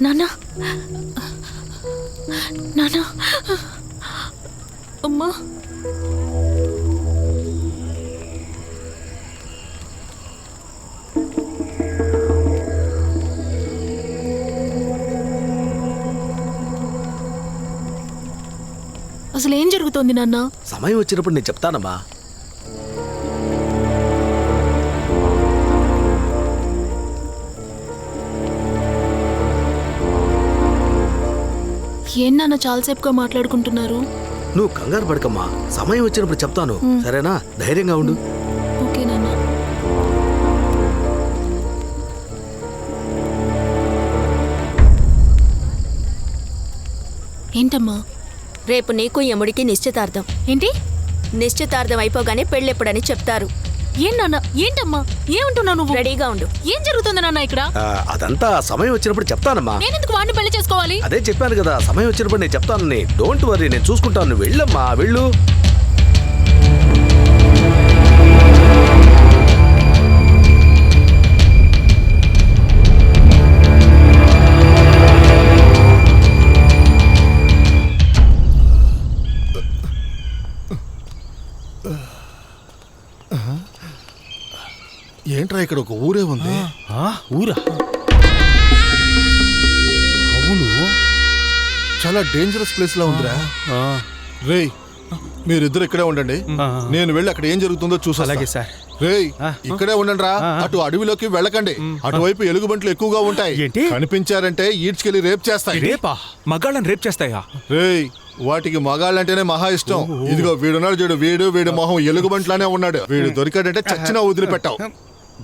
నాన్న నాన్న అమ్మా అసలు ఏం జరుగుతోంది నాన్న? సమయం వచ్చినప్పుడు నేను చెప్తానమ్మా. ఏం నాన్న చాలాసేపుగా మాట్లాడుకుంటున్నారు? నువ్వు కంగారు పడకమ్మా, సమయం వచ్చినప్పుడు చెప్తాను. సరేనా? ధైర్యంగా ఉండు. ఓకే నాన్న. ఏంటమ్మా? రేపు నీకు యముడికి నిశ్చితార్థం. ఏంటి? నిశ్చితార్థం అయిపోగానే పెళ్ళెప్పుడని చెప్తారు. ఏం నాన్న? ఏంటమ్మా ఏమంటున్నావు నువ్వు? రెడీగా ఉండు. ఏం జరుగుతుంది నాన్న ఇక్కడ? అదంతా సమయం వచ్చినప్పుడు చెప్తానమ్మా. నేనెందుకు వాడిని పెళ్లి చేసుకోవాలి? అదే చెప్పాను కదా, సమయం వచ్చినప్పుడు నేను చెప్తానని. డోంట్ వరీ, నేను చూసుకుంటాను. నువ్వు వెళ్ళమ్మా, వెళ్ళు. ఏంట్రా ఇక్కడ ఒక ఊరే ఉంది? ఊరా? అవును, చాలా డేంజరస్ ప్లేస్ లా ఉందిరా. రేయ్, మీరిద్దరు ఇక్కడే ఉండండి, నేను వెళ్ళి అక్కడ ఏం జరుగుతుందో చూసా. అలాగే సార్. రేయ్, ఇక్కడే ఉండండి రా. అటు అడవిలోకి వెళ్ళకండి, అటువైపు ఎలుగుబంట్లు ఎక్కువగా ఉంటాయి. ఏంటి? కనిపించారంటే ఈడ్చుకెళ్ళి రేప్ చేస్తాయి. రేపా? మగాళ్ళని రేప్ చేస్తాయా? రేయ్, వాటికి మగాళ్ళంటేనే మహా ఇష్టం. ఇదిగో వీడున్నాడు చూడు, వీడి మొహం ఎలుగుబంట్లానే ఉన్నాడు. వీడు దొరికాడంటే చచ్చినా వదిలిపెట్టావు.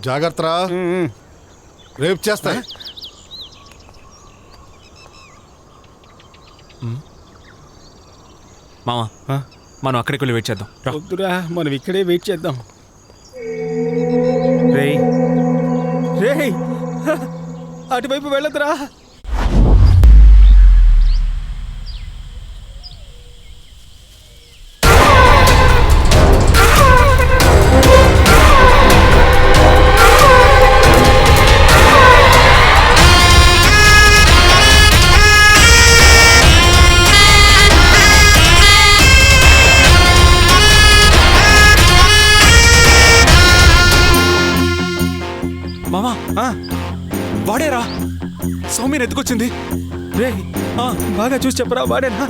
జాగ్రత్తరా, రేప్ చేస్తాయి. మామా, మనం అక్కడికి వెళ్ళి వెయిట్ చేద్దాం. వద్దురా, మనం ఇక్కడే వెయిట్ చేద్దాం. రేయ్ రేయ్, అటువైపు వెళ్ళదురా. మామా, వాడేరా సౌమ్యని ఎత్తుకొచ్చింది. రే, బాగా చూసి చెప్పరా, వాడేనా?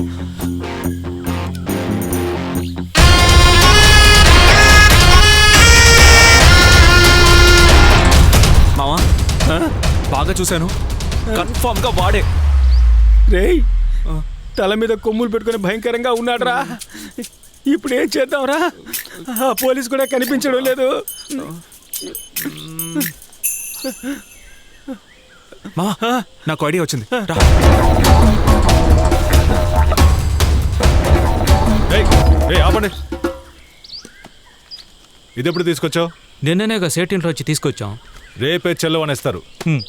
మామా, బాగా చూశాను, కన్ఫర్మ్ గా వాడే. రేయ్, తల మీద కొమ్ములు పెట్టుకుని భయంకరంగా ఉన్నాడురా. ఇప్పుడు ఏం చేద్దాంరా? ఆ పోలీస్ కూడా కనిపించడం లేదు. మామా, నాకు ఐడియా వచ్చింది. ఆపండి. ఇదెప్పుడు తీసుకొచ్చావు? నిన్ననేగా సేటింట్లో వచ్చి తీసుకొచ్చాం. రేపే చెల్లవనేస్తారు.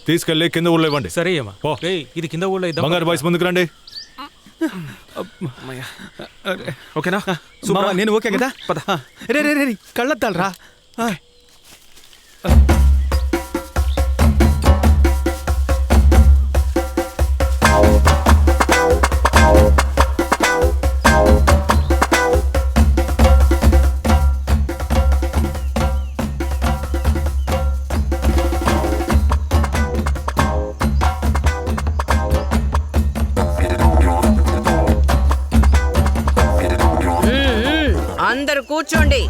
తీసుకెళ్ళి కింద ఊళ్ళో ఇవ్వండి. సరే అమ్మా. ఇది కింద ఊళ్ళో ఇద్దాం. బంగారు బాయ్స్ ముందుకు రండి. ఓకేనా? నేను ఓకే కదా? పద. రే రే రే, కళ్ళద్దాలరా. అందరూ కూర్చోండి.